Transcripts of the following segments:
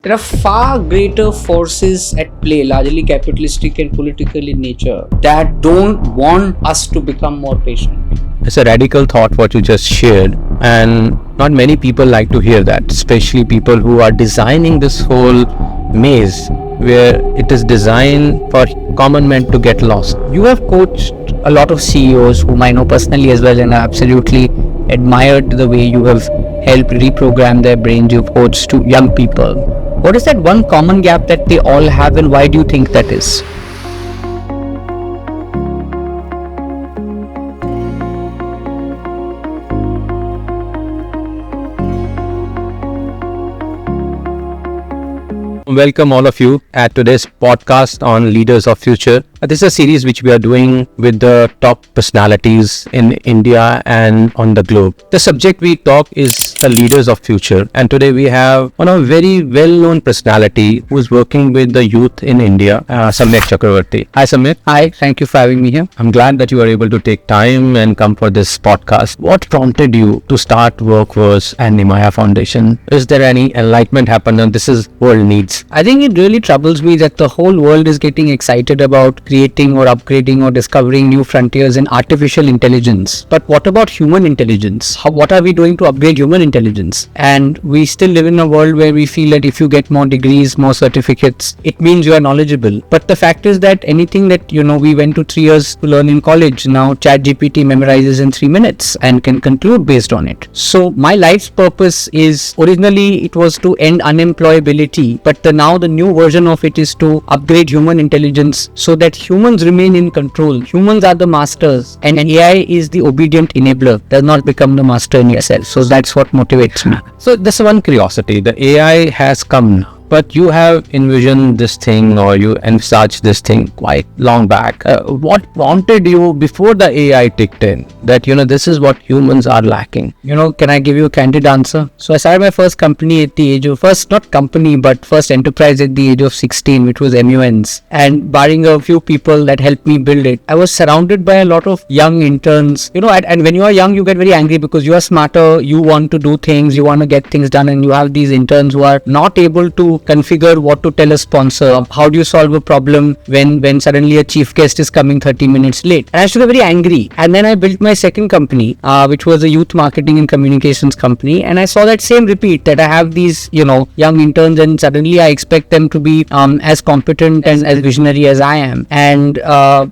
There are far greater forces at play, largely capitalistic and political in nature, that don't want us to become more patient. It's a radical thought what you just shared, and not many people like to hear that, especially people who are designing this whole maze where it is designed for common men to get lost. You have coached a lot of CEOs whom I know personally as well, and I absolutely admired the way you have helped reprogram their brains. You've coached to young people. What is that one common gap that they all have, and why do you think that is? Welcome all of you at today's podcast on Leaders of Future. This is a series which we are doing with the top personalities in India and on the globe. The subject we talk is the leaders of future, and today we have one of very well-known personality who is working with the youth in India, Samyak Chakrabarty. Hi Samyak. Hi, thank you for having me here. I'm glad that you are able to take time and come for this podcast. What prompted you to start Workverse and Nimaya Foundation? Is there any enlightenment happen and this is world needs? I think it really troubles me that the whole world is getting excited about creating or upgrading or discovering new frontiers in artificial intelligence. But what about human intelligence? What are we doing to upgrade human intelligence? And we still live in a world where we feel that if you get more degrees, more certificates, it means you are knowledgeable. But the fact is that anything that, we went to 3 years to learn in college, now ChatGPT memorizes in 3 minutes and can conclude based on it. So my life's purpose is, originally it was to end unemployability, but now the new version of it is to upgrade human intelligence so that humans remain in control. Humans are the masters and AI is the obedient enabler, does not become the master in yourself. So that's what motivates me. So this is one curiosity. The AI has come now, but you have envisioned this thing or you envisaged this thing quite long back. What prompted you before the AI kicked in that, this is what humans are lacking? Can I give you a candid answer? So I started my first company at the age of, first enterprise at the age of 16, which was MUNs. And barring a few people that helped me build it, I was surrounded by a lot of young interns. And when you are young, you get very angry because you are smarter, you want to do things, you want to get things done, and you have these interns who are not able to configure what to tell a sponsor. How do you solve a problem when suddenly a chief guest is coming 30 minutes late? And I used to get very angry. And then I built my second company, which was a youth marketing and communications company. And I saw that same repeat, that I have these, young interns, and suddenly I expect them to be as competent and as visionary as I am. And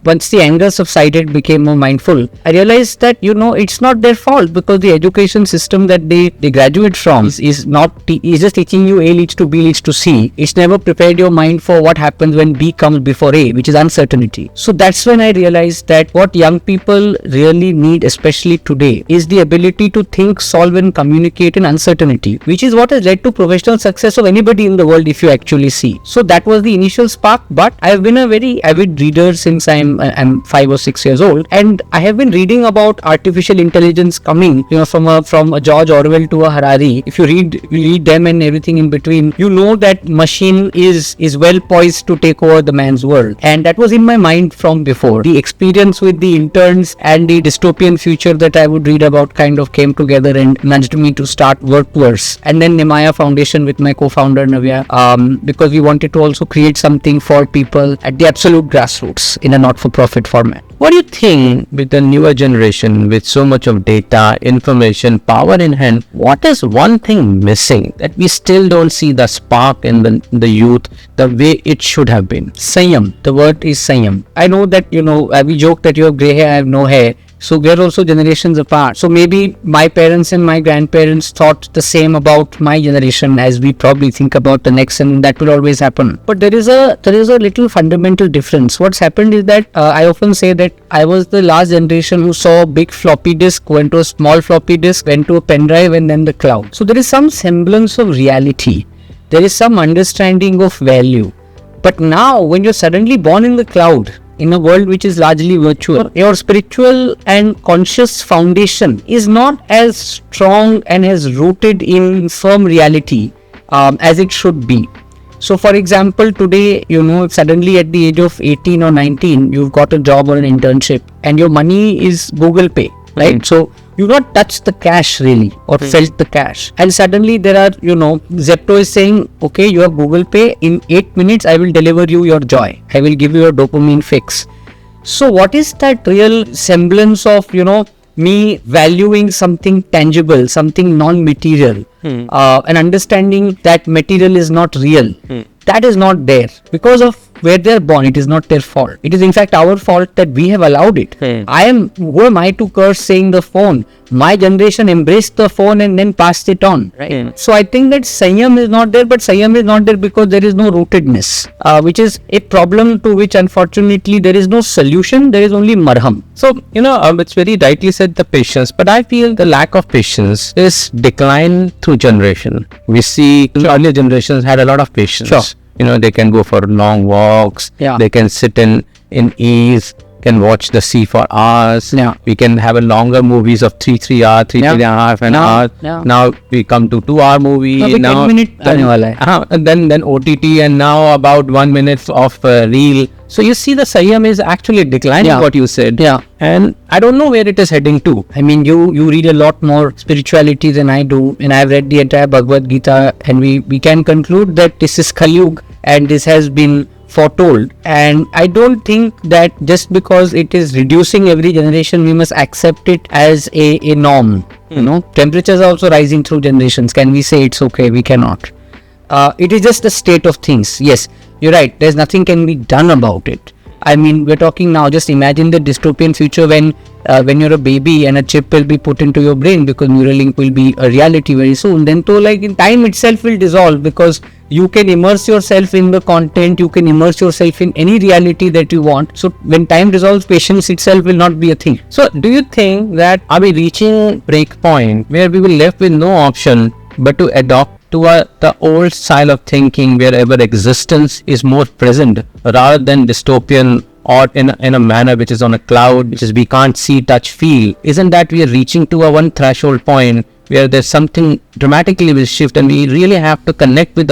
once the anger subsided, became more mindful, I realized that, it's not their fault, because the education system that they graduate from is just teaching you A leads to B leads to C. It's never prepared your mind for what happens when B comes before A, which is uncertainty. So that's when I realized that what young people really need, especially today, is the ability to think, solve and communicate in uncertainty, which is what has led to professional success of anybody in the world if you actually see. So that was the initial spark, but I have been a very avid reader since I'm 5 or 6 years old, and I have been reading about artificial intelligence coming, from a George Orwell to a Harari. If you read them and everything in between, you know that machine is well poised to take over the man's world. And that was in my mind from before. The experience with the interns and the dystopian future that I would read about kind of came together and nudged me to start Workverse, and then Nimaya Foundation with my co-founder Navya, because we wanted to also create something for people at the absolute grassroots in a not-for-profit format. What do you think with the newer generation, with so much of data, information, power in hand, what is one thing missing that we still don't see the spark in the youth the way it should have been? Sanyam. The word is Sanyam. I know that, we joke that you have grey hair, I have no hair. So we are also generations apart. So maybe my parents and my grandparents thought the same about my generation as we probably think about the next, and that will always happen. But there is a little fundamental difference. What's happened is that I often say that I was the last generation who saw a big floppy disk, went to a small floppy disk, went to a pen drive, and then the cloud. So there is some semblance of reality. There is some understanding of value. But now when you're suddenly born in the cloud, in a world which is largely virtual, your spiritual and conscious foundation is not as strong and as rooted in firm reality as it should be. So for example, today, if suddenly at the age of 18 or 19, you've got a job or an internship and your money is Google Pay, right? So you've not touched the cash really or felt the cash. And suddenly there are, Zepto is saying, okay, you have Google Pay. In 8 minutes, I will deliver you your joy. I will give you a dopamine fix. So what is that real semblance of, me valuing something tangible, something non-material, and understanding that material is not real? That is not there because of where they are born. It is not their fault. It is in fact our fault that we have allowed it. Who am I to curse saying the phone? My generation embraced the phone and then passed it on. Right. So I think that Sanyam is not there, but Sanyam is not there because there is no rootedness, which is a problem to which unfortunately there is no solution. There is only marham. So, it's very rightly said, the patience, but I feel the lack of patience is decline through generation. We see earlier generations had a lot of patience. Sure. They can go for long walks. Yeah. They can sit in ease, can watch the sea for hours. Yeah. We can have a longer movies of 3 hours, three and a half an hour. Yeah. Now we come to 2 hour movie. Now 10 minute and then OTT, and now about 1 minute of reel. So you see the Sanyam is actually declining, what you said. Yeah. And I don't know where it is heading to. I mean, you read a lot more spirituality than I do, and I've read the entire Bhagavad Gita, and we can conclude that this is Kali Yuga and this has been foretold. And I don't think that just because it is reducing every generation, we must accept it as a norm. Temperatures are also rising through generations. Can we say it's okay? We cannot. It is just a state of things. Yes, you're right. There's nothing can be done about it. I mean, we're talking now, just imagine the dystopian future when you're a baby and a chip will be put into your brain because Neuralink will be a reality very soon. Then in time itself will dissolve because you can immerse yourself in the content, you can immerse yourself in any reality that you want. So when time dissolves, patience itself will not be a thing. So do you think that are we reaching break point where we will left with no option but to adopt to the old style of thinking wherever existence is more present rather than dystopian or in a manner which is on a cloud, which is we can't see, touch, feel? Isn't that we are reaching to a one threshold point where there's something dramatically will shift and we really have to connect with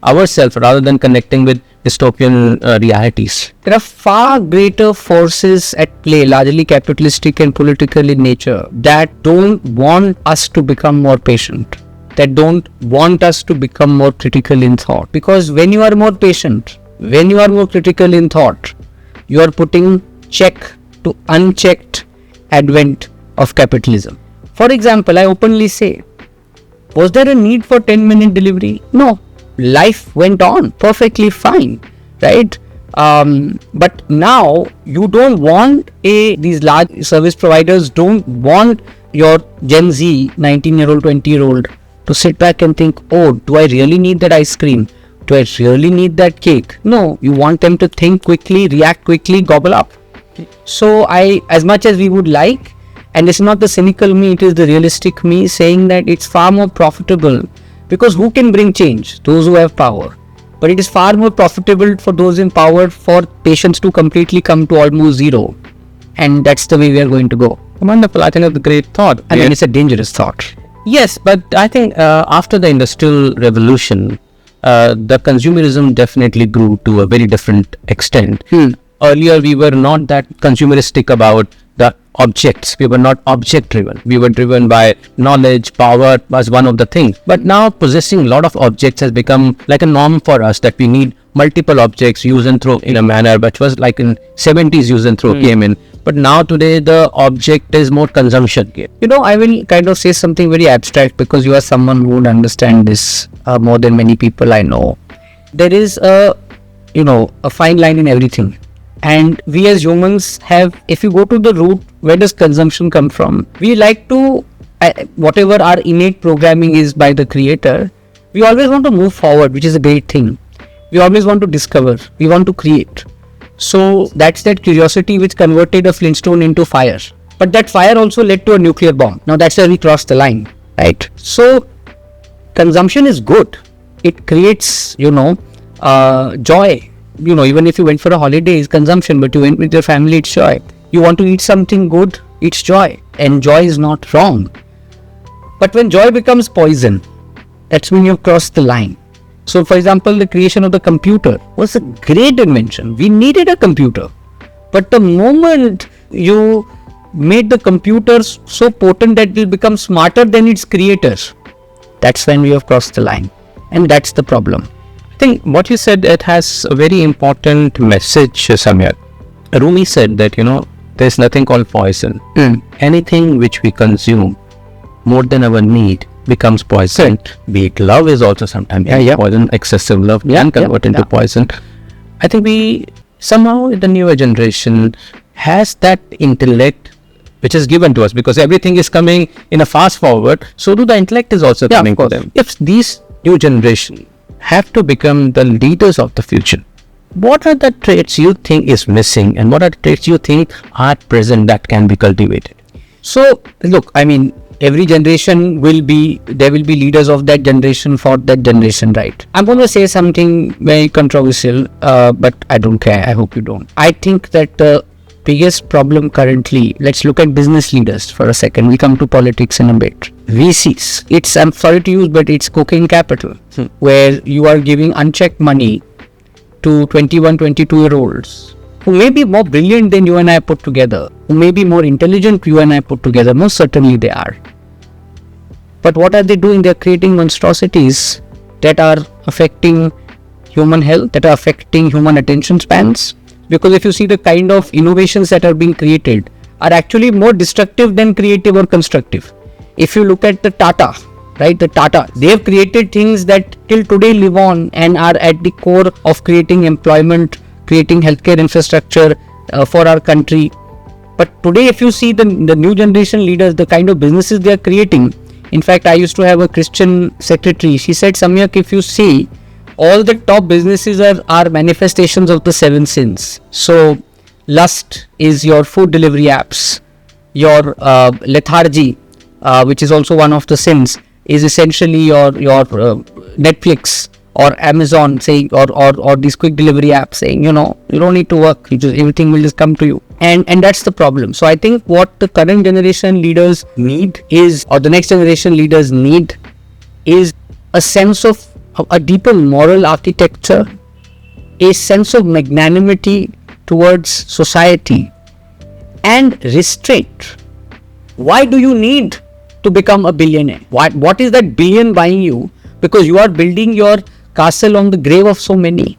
ourselves rather than connecting with dystopian realities? There are far greater forces at play, largely capitalistic and political in nature, that don't want us to become more patient, that don't want us to become more critical in thought. Because when you are more patient, when you are more critical in thought, you are putting check to unchecked advent of capitalism. For example, I openly say, was there a need for 10-minute delivery? No. Life went on perfectly fine, right? But now you don't want these large service providers don't want your Gen Z 19-year-old, 20-year-old to sit back and think, oh, do I really need that ice cream? Do I really need that cake? No, you want them to think quickly, react quickly, gobble up. So as much as we would like, and it's not the cynical me, it is the realistic me saying that it's far more profitable, because who can bring change? Those who have power. But it is far more profitable for those in power for patients to completely come to almost zero. And that's the way we are going to go. Wonderful. I think it's a great thought. I mean, it's a dangerous thought. Yes, but I think after the Industrial Revolution, the consumerism definitely grew to a very different extent. Earlier, we were not that consumeristic about the objects. We were not object driven. We were driven by knowledge, power was one of the things. But now possessing a lot of objects has become like a norm for us, that we need multiple objects, use and throw in a manner which was like in 70s use and throw came in. But now today the object is more consumption game. I will kind of say something very abstract because you are someone who would understand this more than many people I know. There is a fine line in everything. And we as humans have, if you go to the root, where does consumption come from? We like to, whatever our innate programming is by the creator, we always want to move forward, which is a great thing. We always want to discover, we want to create. So that's that curiosity which converted a Flintstone into fire. But that fire also led to a nuclear bomb. Now that's where we crossed the line, right? So consumption is good. It creates, joy. Even if you went for a holiday, it's consumption, but you went with your family, it's joy. You want to eat something good, it's joy. And joy is not wrong. But when joy becomes poison, that's when you've crossed the line. So, for example, the creation of the computer was a great invention. We needed a computer. But the moment you made the computers so potent that it will become smarter than its creators. That's when we have crossed the line. And that's the problem. I think what you said, it has a very important message, Samyak. Rumi said that, there's nothing called poison. Anything which we consume more than our need becomes poison. Be it love is also sometimes poison. Excessive love can convert into poison. I think we somehow, the newer generation has that intellect which is given to us, because everything is coming in a fast forward. So do the intellect is also coming to them. If these new generation have to become the leaders of the future, what are the traits you think is missing, and what are the traits you think are present that can be cultivated? So look, every generation there will be leaders of that generation for that generation, right? I'm going to say something very controversial, but I don't care. I hope you don't. I think that the biggest problem currently, let's look at business leaders for a second. We come to politics in a bit. VCs, I'm sorry to use, but it's cocaine capital, where you are giving unchecked money to 21, 22-year-olds who may be more brilliant than you and I put together, who may be more intelligent you and I put together. Most certainly they are. But what are they doing? They're creating monstrosities that are affecting human health, that are affecting human attention spans. Because if you see the kind of innovations that are being created are actually more destructive than creative or constructive. If you look at the Tata, right? They have created things that till today live on and are at the core of creating employment, creating healthcare infrastructure for our country. But today, if you see the new generation leaders, the kind of businesses they are creating. In fact, I used to have a Christian secretary. She said, Samyak, if you see, all the top businesses are manifestations of the 7 sins. So, lust is your food delivery apps. Your lethargy, which is also one of the sins, is essentially your Netflix or Amazon saying, or these quick delivery apps saying, you don't need to work. Everything will just come to you. And that's the problem. So I think what the current generation leaders need is, or the next generation leaders need, is a sense of a deeper moral architecture, a sense of magnanimity towards society, and restraint. Why do you need to become a billionaire? What is that billion buying you? Because you are building your castle on the grave of so many.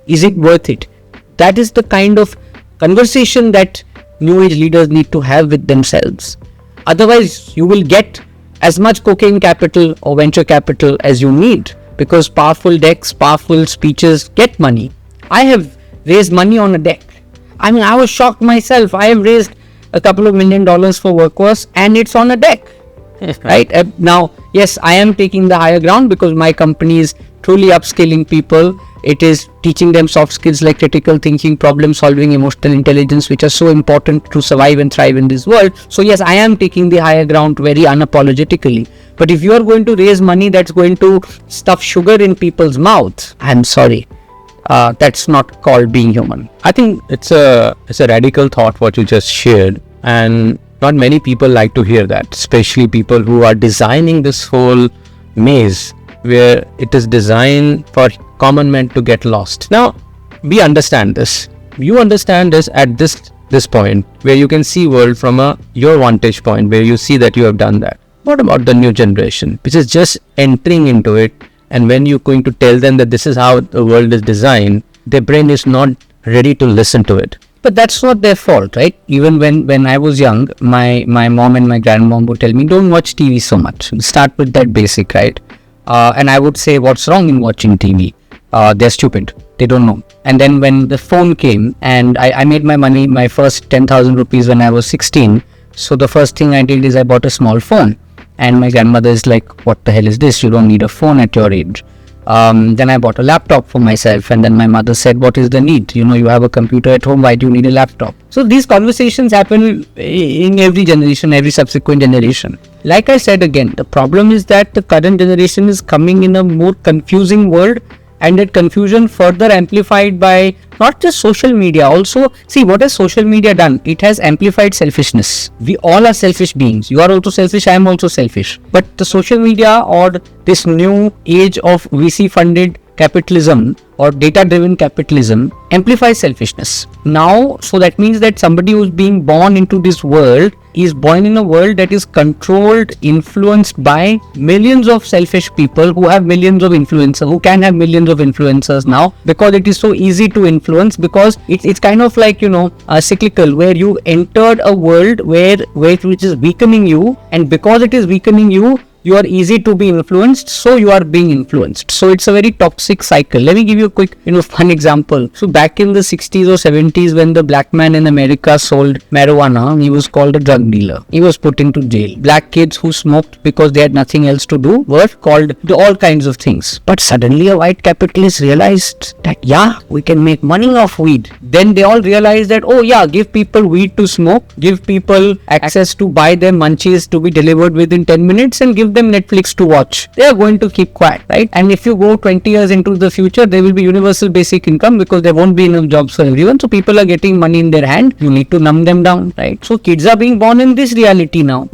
Is it worth it? That is the kind of conversation that new age leaders need to have with themselves. Otherwise, you will get as much cocaine capital or venture capital as you need, because powerful decks, powerful speeches get money. I have raised money on a deck. I was shocked myself. I have raised a couple of $1 million for Workforce and it's on a deck. Right? Now, yes, I am taking the higher ground because my company is truly upskilling people. It is teaching them soft skills like critical thinking, problem solving, emotional intelligence, which are so important to survive and thrive in this world. So yes, I am taking the higher ground very unapologetically. But if you are going to raise money that's going to stuff sugar in people's mouths, I'm sorry. That's not called being human. I think it's a radical thought what you just shared, and not many people like to hear that, especially people who are designing this whole maze where it is designed for common men to get lost. Now, we understand this. You understand this at this point where you can see world from your vantage point, where you see that you have done that. What about the new generation, which is just entering into it, and when you're going to tell them that this is how the world is designed, their brain is not ready to listen to it. But that's not their fault, right? Even when I was young, my mom and my grandmom would tell me, don't watch TV so much. Start with that basic, right? And I would say, what's wrong in watching TV? They're stupid. They don't know. And then when the phone came, and I made my money, my first 10,000 rupees when I was 16. So the first thing I did is I bought a small phone. And my grandmother is like, what the hell is this? You don't need a phone at your age. Then I bought a laptop for myself, and then my mother said, what is the need? You have a computer at home, why do you need a laptop? So these conversations happen in every generation, every subsequent generation. Like I said again, the problem is that the current generation is coming in a more confusing world, and that confusion further amplified by not just social media. Also, see, what has social media done? It has amplified selfishness. We all are selfish beings. You are also selfish, I am also selfish. But the social media or this new age of VC funded capitalism or data-driven capitalism amplifies selfishness. Now, so that means that somebody who's being born into this world is born in a world that is controlled, influenced by millions of selfish people who have millions of influencers, who can have millions of influencers now, because it is so easy to influence, because it's kind of like, cyclical, where you entered a world which is weakening you, and because it is weakening you, you are easy to be influenced, so you are being influenced. So it's a very toxic cycle. Let me give you a quick, fun example. So back in the 60s or 70s, when the black man in America sold marijuana, he was called a drug dealer. He was put into jail. Black kids who smoked because they had nothing else to do were called all kinds of things. But suddenly a white capitalist realized that, we can make money off weed. Then they all realized that, give people weed to smoke, give people access to buy their munchies to be delivered within 10 minutes, and give them Netflix to watch. They are going to keep quiet, right? And if you go 20 years into the future, there will be universal basic income, because there won't be enough jobs for everyone. So people are getting money in their hand. You need to numb them down, right? So kids are being born in this reality now.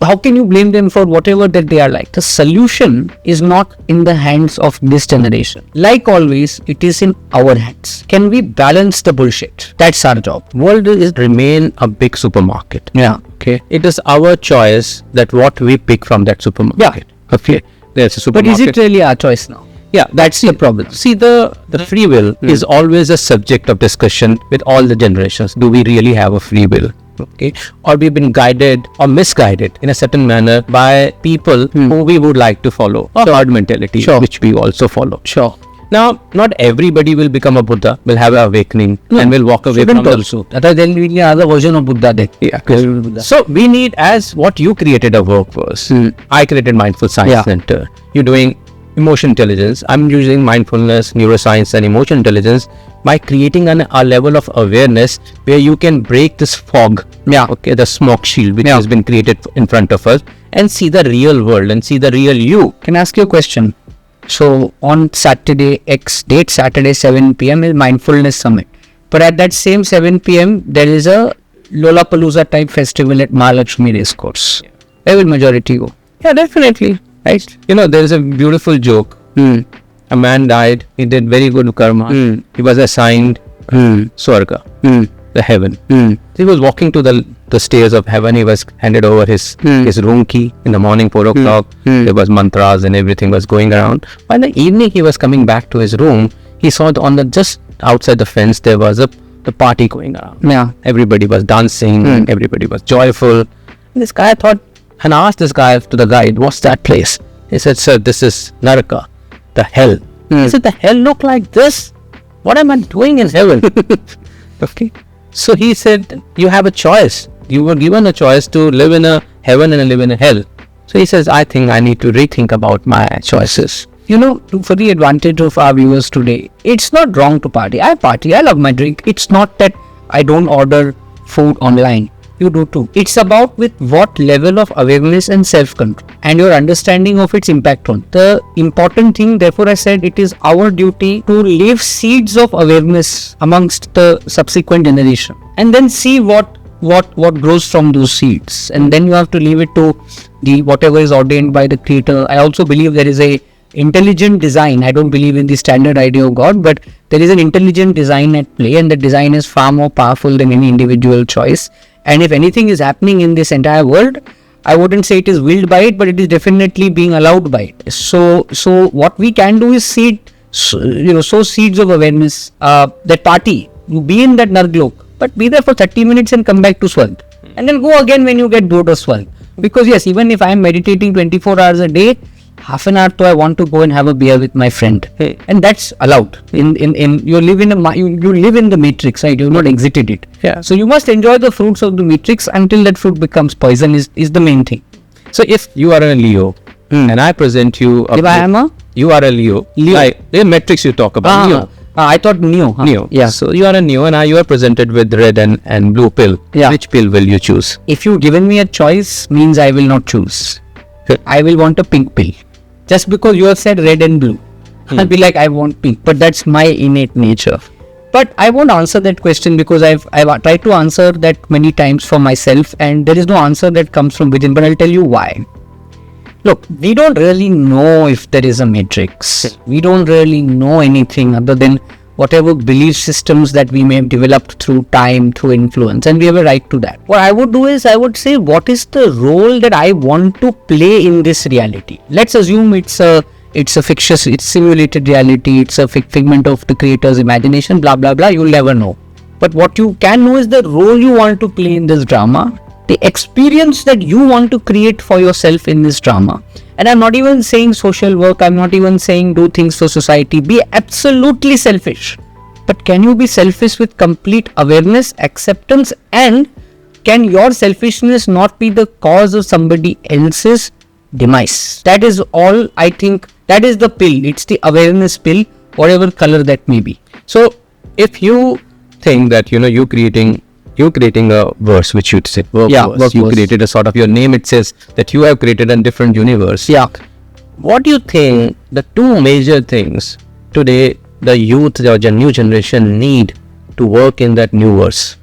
How can you blame them for whatever that they are like? The solution is not in the hands of this generation. Like always, it is in our hands. Can we balance the bullshit? That's our job. World is remain a big supermarket. Yeah. Okay. It is our choice that what we pick from that supermarket. Yeah. Okay. There's a supermarket. But is it really our choice now? Yeah, That's the problem. See, the free will is always a subject of discussion with all the generations. Do we really have a free will? Okay. Or we've been guided or misguided in a certain manner by people who we would like to follow. Or herd mentality, which we also follow. Sure. Now, not everybody will become a Buddha, will have an awakening, and will walk away from also. That then we need another version of Buddha then. Yeah. So we need, as what you created a workforce. I created Mindful Science Center. You're doing emotion intelligence. I'm using mindfulness, neuroscience, and emotion intelligence by creating a level of awareness where you can break this fog. Okay, the smoke shield which has been created in front of us, and see the real world and see the real you. Can I ask you a question? So on Saturday, Saturday 7 p.m. is Mindfulness Summit. But at that same 7 p.m. there is a Lollapalooza type festival at Mahalakshmi Racecourse. Where will majority go? Yeah, definitely. Right? There is a beautiful joke. A man died. He did very good karma. He was assigned Swarga, the heaven. He was walking to the stairs of heaven. He was handed over his room key in the morning, 4 o'clock. There was mantras and everything was going around. By the evening, he was coming back to his room. He saw just outside the fence, there was the party going around. Yeah. Everybody was dancing. Everybody was joyful. And this guy thought, and asked this guy to the guide, what's that place? He said, sir, this is Naraka, the hell. He said, the hell look like this? What am I doing in heaven? Okay. So he said, you have a choice. You were given a choice to live in a heaven and live in a hell. So he says, I think I need to rethink about my choices. For the advantage of our viewers today, it's not wrong to party. I party. I love my drink. It's not that I don't order food online. You do too. It's about with what level of awareness and self-control and your understanding of its impact on. The important thing, therefore, I said it is our duty to leave seeds of awareness amongst the subsequent generation, and then see what grows from those seeds. And then you have to leave it to the whatever is ordained by the Creator. I also believe there is a intelligent design. I don't believe in the standard idea of God, but there is an intelligent design at play, and the design is far more powerful than any individual choice. And if anything is happening in this entire world, I wouldn't say it is willed by it, but it is definitely being allowed by it. So what we can do is sow seeds of awareness. That party, you be in that Narglok, but be there for 30 minutes and come back to Swarg. And then go again when you get bored of Swarg. Because yes, even if I am meditating 24 hours a day, half an hour to I want to go and have a beer with my friend, and that's allowed. In you live in the matrix, right? You've not exited it. Yeah. So you must enjoy the fruits of the matrix until that fruit becomes poison. Is the main thing. So if you are a Leo and I present you, you are a Leo. Like the matrix you talk about. Leo. I thought Neo. Neo. Yeah. So you are a Neo, and you are presented with red and blue pill. Yeah. Which pill will you choose? If you given me a choice, means I will not choose. I will want a pink pill. Just because you have said red and blue, I'll be like, I want pink, but that's my innate nature. But I won't answer that question because I've tried to answer that many times for myself, and there is no answer that comes from within. But I'll tell you why. Look, we don't really know if there is a matrix. We don't really know anything other than whatever belief systems that we may have developed through time, through influence, and we have a right to that. What I would do is, I would say, what is the role that I want to play in this reality? Let's assume it's a fictitious, it's simulated reality, it's a figment of the creator's imagination, blah blah blah, you'll never know. But what you can know is the role you want to play in this drama, the experience that you want to create for yourself in this drama. And I'm not even saying social work, I'm not even saying do things for society, be absolutely selfish. But can you be selfish with complete awareness, acceptance, and can your selfishness not be the cause of somebody else's demise? That is all. I think that is the pill. It's the awareness pill, whatever color that may be. So if you think that you're creating a verse, which you'd say work verse. You created a sort of, your name, it says that you have created a different universe. What do you think the two major things today the youth or the new generation need to work in that new verse?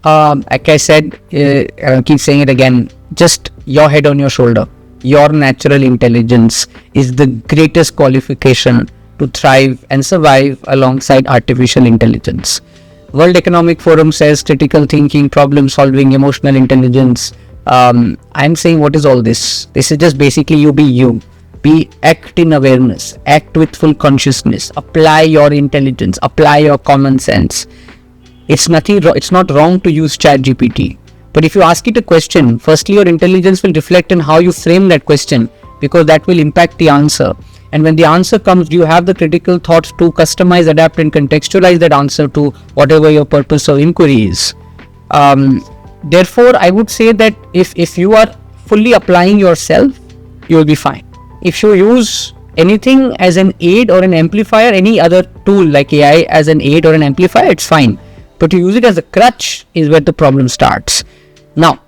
Like I said, I keep saying it again, just your head on your shoulder. Your natural intelligence is the greatest qualification to thrive and survive alongside artificial intelligence. World Economic Forum says critical thinking, problem solving, emotional intelligence. I'm saying, what is all this? This is just basically you be you. Act in awareness, act with full consciousness, apply your intelligence, apply your common sense. It's not wrong to use ChatGPT. But if you ask it a question, firstly your intelligence will reflect on how you frame that question, because that will impact the answer. And when the answer comes, you have the critical thought to customize, adapt and contextualize that answer to whatever your purpose of inquiry is. Therefore, I would say that if you are fully applying yourself, you will be fine. If you use anything as an aid or an amplifier, any other tool like AI as an aid or an amplifier, it's fine. But to use it as a crutch is where the problem starts. Now,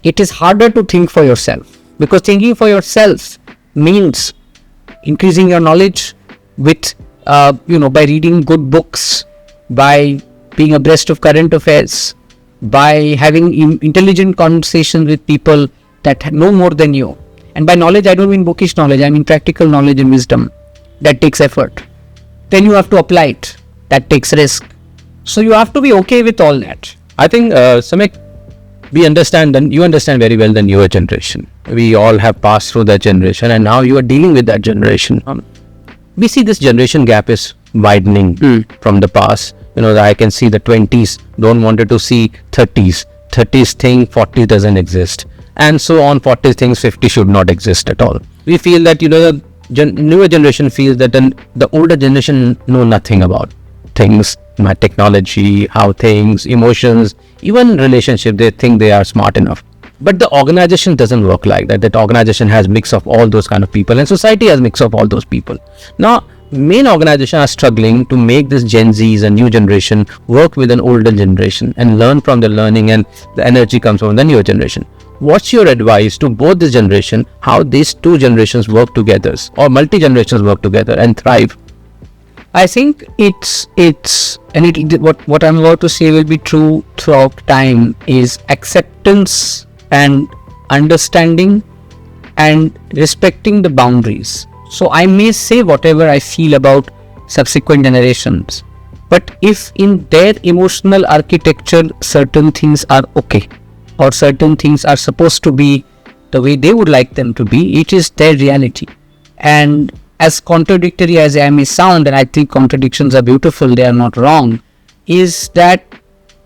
it is harder to think for yourself, because thinking for yourself means increasing your knowledge with, by reading good books, by being abreast of current affairs, by having intelligent conversations with people that know more than you. And by knowledge, I don't mean bookish knowledge, I mean practical knowledge and wisdom. That takes effort. Then you have to apply it. That takes risk. So you have to be okay with all that. I think, Samyak, you understand very well the newer generation. We all have passed through that generation, and now you are dealing with that generation. We see this generation gap is widening from the past. I can see the 20s don't wanted to see 30s. 30s think 40 doesn't exist. And so on, 40 thinks 50 should not exist at all. We feel that, the newer generation feels that the older generation know nothing about things, technology, how things, emotions, even relationship, they think they are smart enough. But the organization doesn't work like that. That organization has mix of all those kind of people, and society has mix of all those people. Now, main organizations are struggling to make this Gen Zs, a new generation, work with an older generation and learn from the learning, and the energy comes from the newer generation. What's your advice to both this generation, how these two generations work together, or multi-generations work together and thrive? I think what I'm about to say will be true throughout time, is acceptance and understanding and respecting the boundaries. So I may say whatever I feel about subsequent generations, but if in their emotional architecture certain things are okay, or certain things are supposed to be the way they would like them to be, it is their reality. And as contradictory as I may sound, and I think contradictions are beautiful, they are not wrong, is that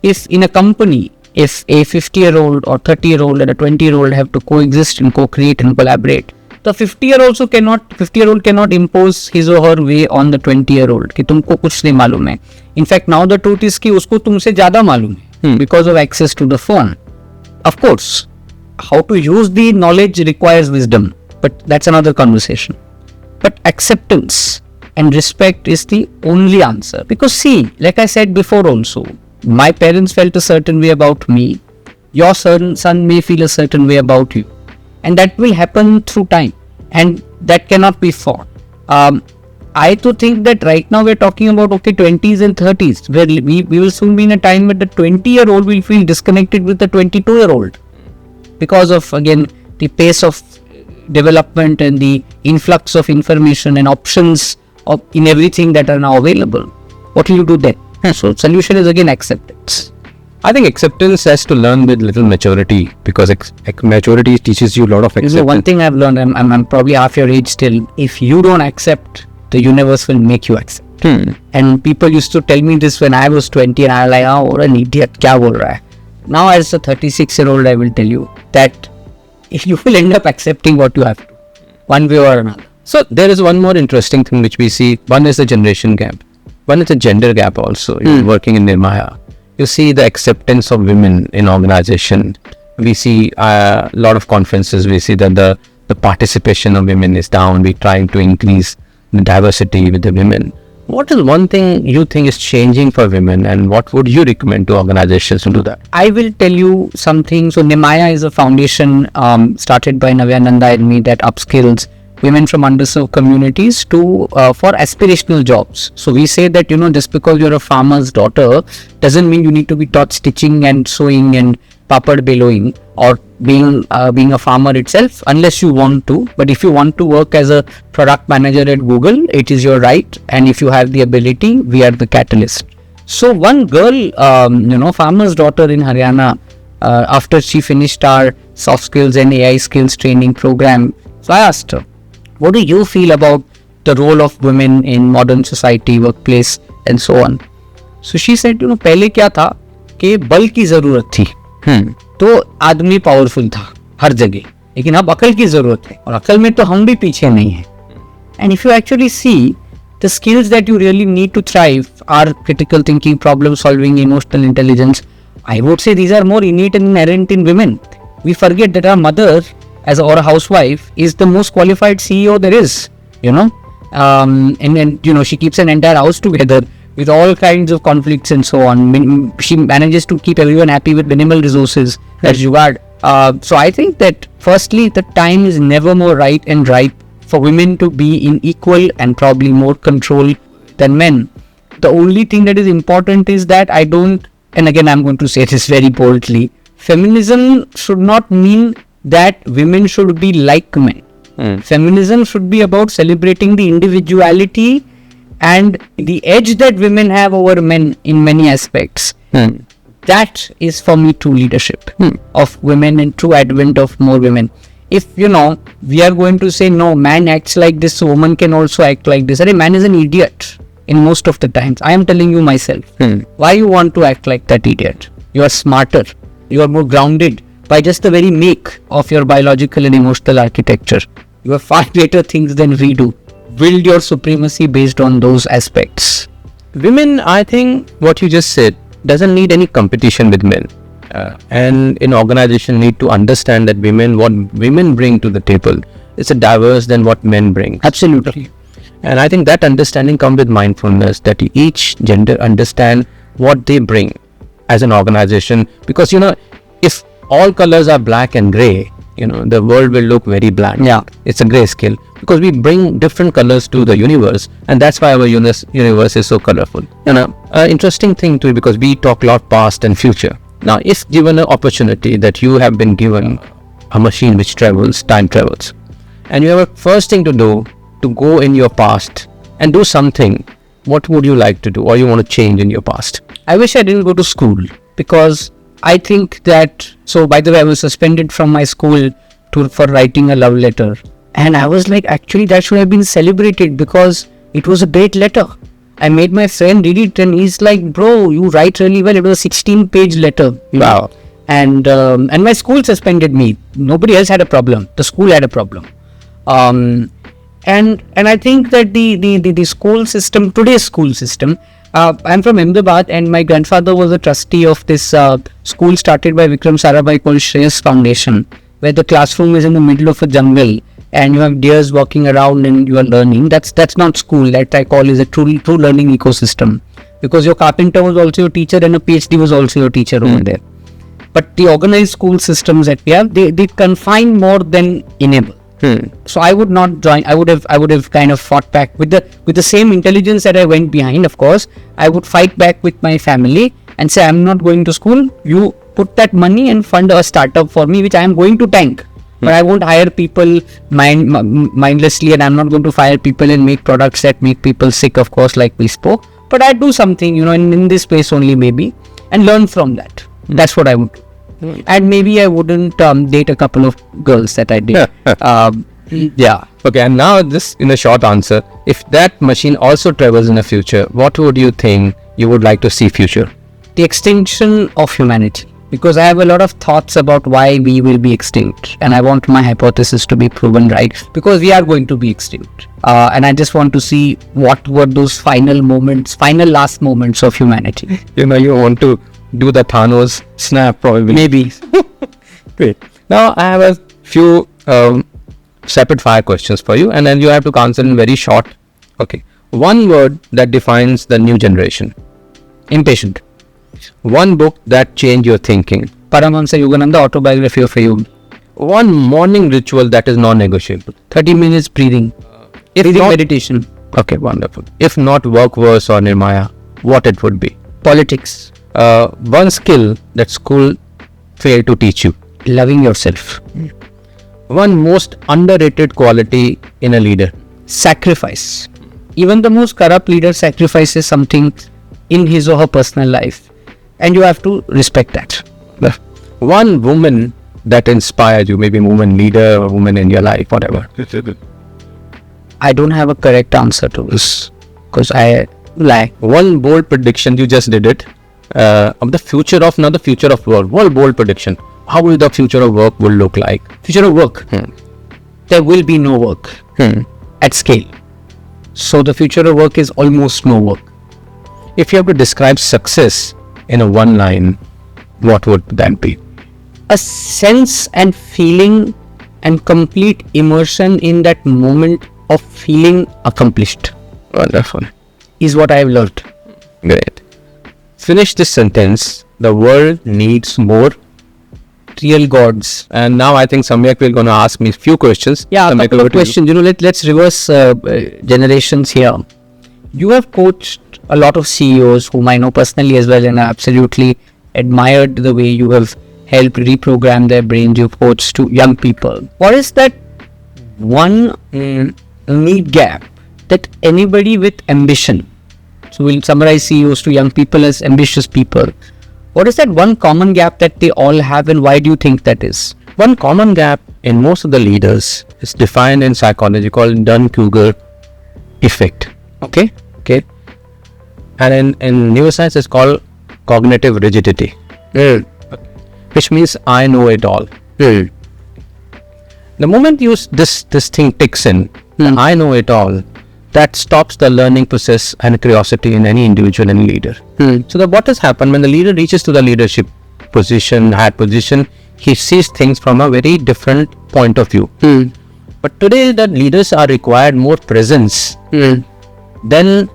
if in a company, if a 50-year-old or 30-year-old and a 20-year-old have to coexist and co-create and collaborate, the 50-year-old cannot impose his or her way on the 20-year-old कि तुमको कुछ नहीं मालूम है. In fact, now the truth is कि उसको तुमसे ज़्यादा मालूम है because of access to the phone. Of course, how to use the knowledge requires wisdom, but that's another conversation. But acceptance and respect is the only answer. Because see, like I said before also, my parents felt a certain way about me. Your son may feel a certain way about you. And that will happen through time. And that cannot be fought. I too think that right now we're talking about 20s and 30s, where we will soon be in a time where the 20-year-old will feel disconnected with the 22-year-old. Because of, again, the pace of development and the influx of information and options in everything that are now available, what will you do then? So solution is again acceptance. I think acceptance has to learn with little maturity, because maturity teaches you a lot of acceptance. One thing I've learned, I'm probably half your age still, if you don't accept, the universe will make you accept. And people used to tell me this when I was 20 and I was like, oh, what an idiot, kya bol raha hai? Now as a 36-year-old, I will tell you that if you will end up accepting what you have to, one way or another. So there is one more interesting thing which we see. One is the generation gap. One is the gender gap also. You're working in Nimaya. You see the acceptance of women in organization. We see a lot of conferences. We see that the participation of women is down. We're trying to increase the diversity with the women. What is one thing you think is changing for women, and what would you recommend to organizations to do that? I will tell you something. So Nimaya is a foundation started by Navya Nanda and me that upskills women from underserved communities to for aspirational jobs. So we say that, just because you're a farmer's daughter doesn't mean you need to be taught stitching and sewing and papad beloing or being a farmer itself, unless you want to. But if you want to work as a product manager at Google, it is your right, and if you have the ability, we are the catalyst. So one girl, farmer's daughter in Haryana, after she finished our soft skills and AI skills training program, so I asked her, what do you feel about the role of women in modern society, workplace and so on? So she said, पहले क्या था कि बल की जरूरत थी, तो आदमी पावरफुल था हर जगह, लेकिन अब अकल की जरूरत है और अकल में तो हम भी पीछे नहीं हैं. And if you actually see, the skills that you really need to thrive are critical thinking, problem solving, emotional intelligence. I would say these are more innate and inherent in women. We forget that our mother or a housewife is the most qualified CEO there is, and she keeps an entire house together with all kinds of conflicts and so on. She manages to keep everyone happy with minimal resources. That's jugaad. So I think that firstly, the time is never more right and ripe for women to be in equal and probably more control than men. The only thing that is important is that and again I'm going to say this very boldly, feminism should not mean that women should be like men. Feminism should be about celebrating the individuality and the edge that women have over men in many aspects. That is for me true leadership of women and true advent of more women. If we are going to say no, man acts like this, so woman can also act like this. Man is an idiot in most of the times. I am telling you myself. Why you want to act like that idiot? You are smarter. You are more grounded by just the very make of your biological and emotional architecture. You have far greater things than we do. Build your supremacy based on those aspects. Women, I think what you just said, doesn't need any competition with men. And in organization need to understand that what women bring to the table is a diverse than what men bring. Absolutely. And I think that understanding comes with mindfulness, that each gender understand what they bring as an organization. Because, if all colors are black and gray, the world will look very bland. Yeah. It's a grayscale because we bring different colors to the universe, and that's why our universe is so colorful. Interesting thing too, because we talk a lot past and future. Now, if given an opportunity that you have been given a machine which time travels, and you have a first thing to do to go in your past and do something, what would you like to do, or you want to change in your past? I wish I didn't go to school, because I think that, so by the way, I was suspended from my school for writing a love letter. And I was like, actually that should have been celebrated because it was a great letter. I made my friend read it and he's like, bro, you write really well. It was a 16-page letter. Wow. And my school suspended me. Nobody else had a problem. The school had a problem. And I think that the school system, today's school system, I'm from Ahmedabad and my grandfather was a trustee of this school started by Vikram Sarabhai called Shreyas Foundation, where the classroom is in the middle of a jungle and you have deers walking around and you are learning. That's not school. That I call is a true learning ecosystem, because your carpenter was also your teacher and a PhD was also your teacher over there. But the organized school systems that we have, they confine more than enable. So I would not join. I would have kind of fought back with the same intelligence that I went behind. Of course, I would fight back with my family and say, I'm not going to school. You put that money and fund a startup for me, which I am going to tank. But I won't hire people mindlessly, and I'm not going to fire people and make products that make people sick, of course, like we spoke. But I do something, in this space only maybe, and learn from that. That's what I would do. And maybe I wouldn't date a couple of girls that I did. Yeah. Okay, and now this in a short answer, if that machine also travels in the future, what would you think you would like to see future? The extinction of humanity. Because I have a lot of thoughts about why we will be extinct, and I want my hypothesis to be proven right, because we are going to be extinct. And I just want to see what were those final last moments of humanity. You want to do the Thanos snap probably. Maybe. Great. Now I have a few rapid fire questions for you, and then you have to answer in very short. Okay. One word that defines the new generation. Impatient. One book that changed your thinking. Paramahansa Yogananda, Autobiography of a Yogi. One morning ritual that is non-negotiable. 30 minutes breathing. Meditation. Okay, wonderful. If not work verse or Nimaya, what it would be? Politics. One skill that school failed to teach you. Loving yourself. One most underrated quality in a leader. Sacrifice. Even the most corrupt leader sacrifices something in his or her personal life, and you have to respect that. One woman that inspired you, maybe woman leader or woman in your life, whatever. I don't have a correct answer to this because I lie. One bold prediction, you just did it, of the future of, not the future of work. One bold prediction. How will the future of work will look like? Future of work. There will be no work at scale. So the future of work is almost no work. If you have to describe success in a one line, what would that be? A sense and feeling and complete immersion in that moment of feeling accomplished. Wonderful. Is what I've learned. Great. Finish this sentence. The world needs more real gods. And now I think Samyak will going to ask me a few questions. Yeah, Samyak, a couple of questions. Let's reverse generations here. You have coached a lot of CEOs whom I know personally as well, and I absolutely admired the way you have helped reprogram their brains. You've coached to young people. What is that one need gap that anybody with ambition, so we'll summarize CEOs to young people as ambitious people, what is that one common gap that they all have, and why do you think that is? One common gap in most of the leaders is defined in psychology called Dunning-Kruger effect. Okay. And in neuroscience it's called cognitive rigidity, which means I know it all. The moment this thing ticks in, I know it all, that stops the learning process and curiosity in any individual and leader. So what has happened when the leader reaches to the leadership position, higher position, he sees things from a very different point of view. But today the leaders are required more presence. Then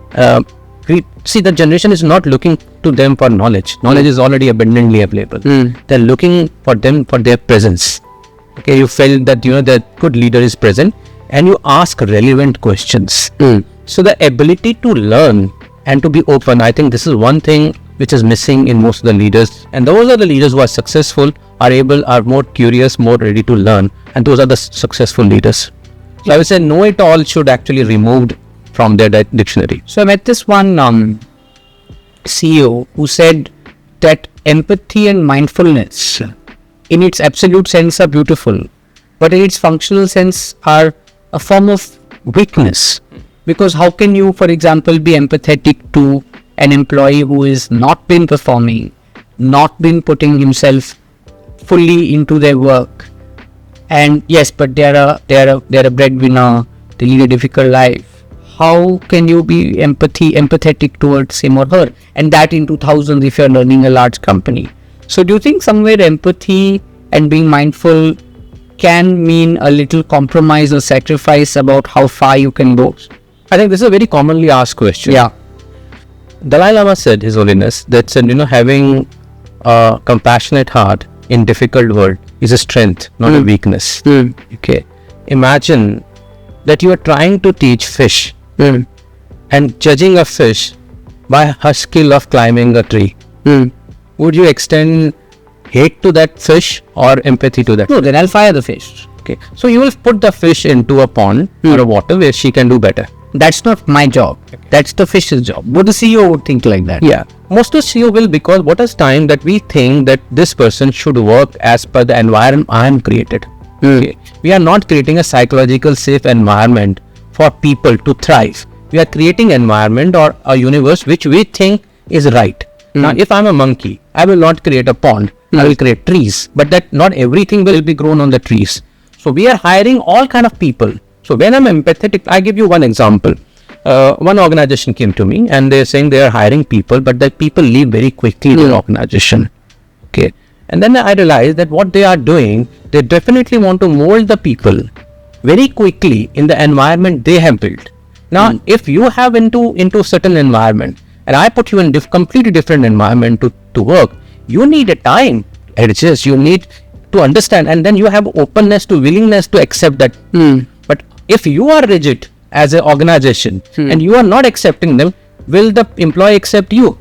the generation is not looking to them for knowledge. Knowledge is already abundantly available. They're looking for them for their presence. Okay, you felt that the good leader is present, and you ask relevant questions. So the ability to learn and to be open, I think this is one thing which is missing in most of the leaders. And those are the leaders who are successful, are more curious, more ready to learn, and those are the successful leaders. So I would say know it all should actually removed from their dictionary. So I met this one CEO who said that empathy and mindfulness in its absolute sense are beautiful, but in its functional sense are a form of weakness. Because how can you, for example, be empathetic to an employee who is not been performing, not been putting himself fully into their work, and yes, but they're a breadwinner, they lead a difficult life. How can you be empathetic towards him or her? And that in 2000 if you're running a large company. So do you think somewhere empathy and being mindful can mean a little compromise or sacrifice about how far you can go? I think this is a very commonly asked question. Yeah. Dalai Lama said, His Holiness, that having a compassionate heart in difficult world is a strength, not a weakness. Okay. Imagine that you are trying to teach fish and judging a fish by her skill of climbing a tree. Would you extend hate to that fish or empathy to that? No, then I'll fire the fish. Okay, so you will put the fish into a pond or a water where she can do better. That's not my job. That's the fish's job. Would the CEO would think like that? Yeah, most of CEO will, because what is time that we think that this person should work as per the environment I am created. Okay, we are not creating a psychological safe environment for people to thrive. We are creating environment or a universe which we think is right. Now, if I'm a monkey, I will not create a pond. I will create trees, but that not everything will be grown on the trees. So we are hiring all kind of people. So when I'm empathetic, I give you one example. One organization came to me and they're saying they are hiring people, but the people leave very quickly their organization. Okay. And then I realized that what they are doing, they definitely want to mold the people very quickly in the environment they have built. Now, if you have into certain environment and I put you in completely different environment to work, you need a time. It's just you need to understand, and then you have openness to willingness to accept that. But if you are rigid as an organization and you are not accepting them, will the employee accept you?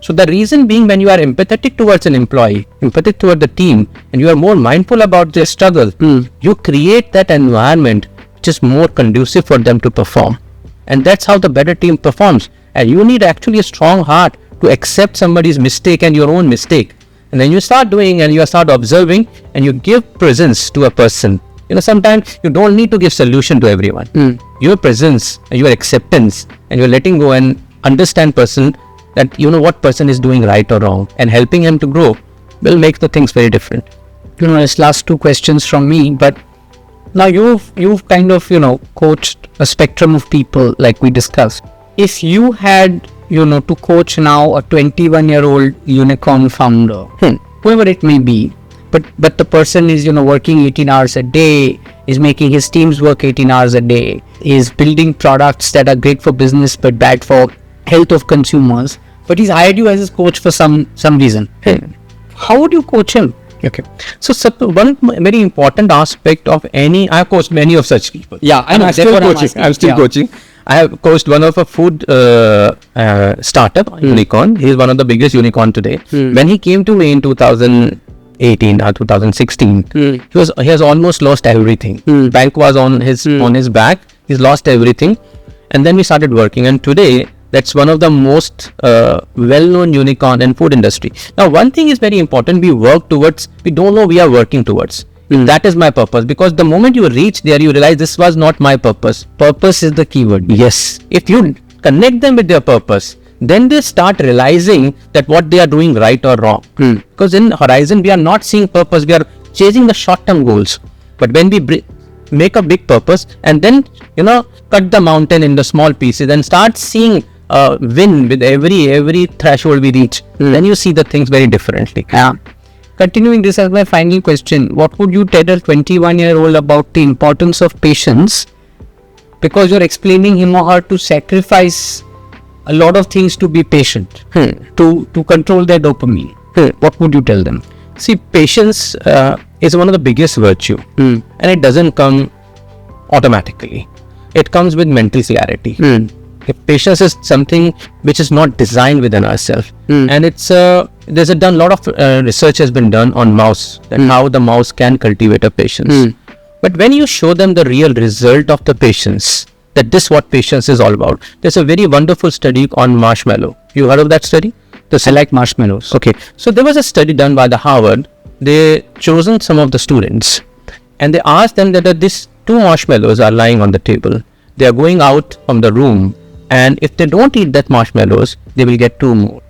So the reason being, when you are empathetic towards an employee, empathetic toward the team, and you are more mindful about their struggle, you create that environment which is more conducive for them to perform. And that's how the better team performs. And you need actually a strong heart to accept somebody's mistake and your own mistake. And then you start doing and you start observing and you give presence to a person. Sometimes you don't need to give solution to everyone. Your presence, your acceptance, and you're letting go and understand person that what person is doing right or wrong, and helping him to grow will make the things very different. It's last two questions from me, but now you've kind of coached a spectrum of people like we discussed. If you had to coach now a 21-year-old unicorn founder, whoever it may be, but the person is working 18 hours a day, is making his teams work 18 hours a day, is building products that are great for business but bad for health of consumers, but he's hired you as his coach for some reason. How would you coach him? Okay, so one very important aspect of I've coached many of such people. Yeah, I know. I'm still coaching. I have coached one of a food startup unicorn. He's one of the biggest unicorn today. When he came to me in 2018 or 2016, he has almost lost everything. Bank was on his back. He's lost everything, and then we started working. And today, that's one of the most well-known unicorn in food industry. Now, one thing is very important. We don't know we are working towards. That is my purpose, because the moment you reach there, you realize this was not my purpose. Purpose is the keyword. Yes. If you connect them with their purpose, then they start realizing that what they are doing right or wrong. Because in Horizon, we are not seeing purpose. We are chasing the short-term goals. But when we make a big purpose and then, cut the mountain into small pieces and start seeing win with every threshold we reach, then you see the things very differently. Yeah. Continuing this as my final question, what would you tell a 21-year-old about the importance of patience? Because you're explaining him or her to sacrifice a lot of things to be patient, to control their dopamine. What would you tell them? See, patience is one of the biggest virtue, and it doesn't come automatically. It comes with mental clarity. If patience is something which is not designed within ourselves, and it's there's a lot of research has been done on mouse, that how the mouse can cultivate a patience. But when you show them the real result of the patience, that this what patience is all about. There's a very wonderful study on marshmallow. You heard of that study? I like marshmallows. Okay, so there was a study done by the Harvard. They chosen some of the students and they asked them that these two marshmallows are lying on the table. They are going out from the room, and if they don't eat that marshmallows, they will get two more.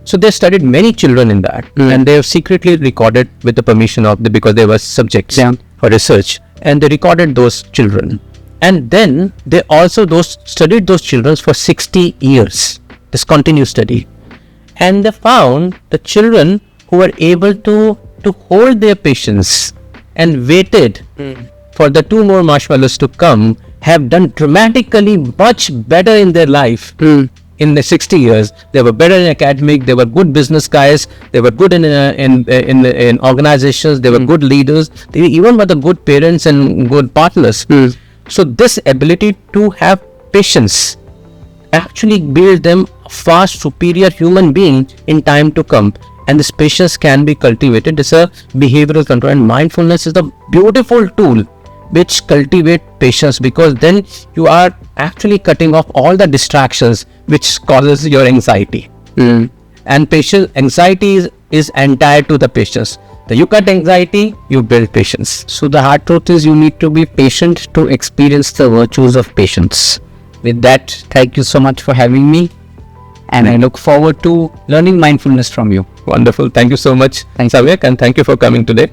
So they studied many children in that, and they have secretly recorded with the permission of because they were subjects for research, and they recorded those children. And then they also studied those children for 60 years, this continuous study. And they found the children who were able to hold their patience and waited for the two more marshmallows to come have done dramatically much better in their life. In the 60 years, they were better in academic, they were good business guys, they were good in organizations, they were good leaders, they even were the good parents and good partners. So this ability to have patience actually build them a far superior human being in time to come. and this patience can be cultivated. It's a behavioral control, and mindfulness is a beautiful tool which cultivate patience, because then you are actually cutting off all the distractions which causes your anxiety. And anxiety is entire to the patience. So you cut anxiety, you build patience. So the hard truth is you need to be patient to experience the virtues of patience. With that, thank you so much for having me, and I look forward to learning mindfulness from you. Wonderful. Thank you so much, Thank you. Samyak, and thank you for coming today.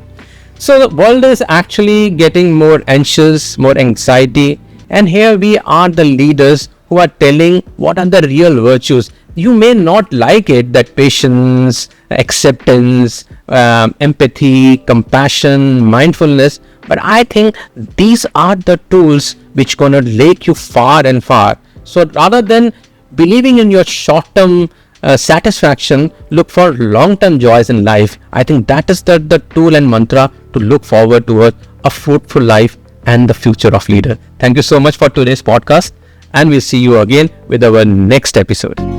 So the world is actually getting more anxious, more anxiety, and here we are, the leaders who are telling what are the real virtues. You may not like it, that patience, acceptance, empathy, compassion, mindfulness, but I think these are the tools which gonna take you far and far. So rather than believing in your short-term satisfaction, look for long-term joys in life. I think that is the tool and mantra to look forward towards a fruitful life and the future of leader. Thank you so much for today's podcast, and we'll see you again with our next episode.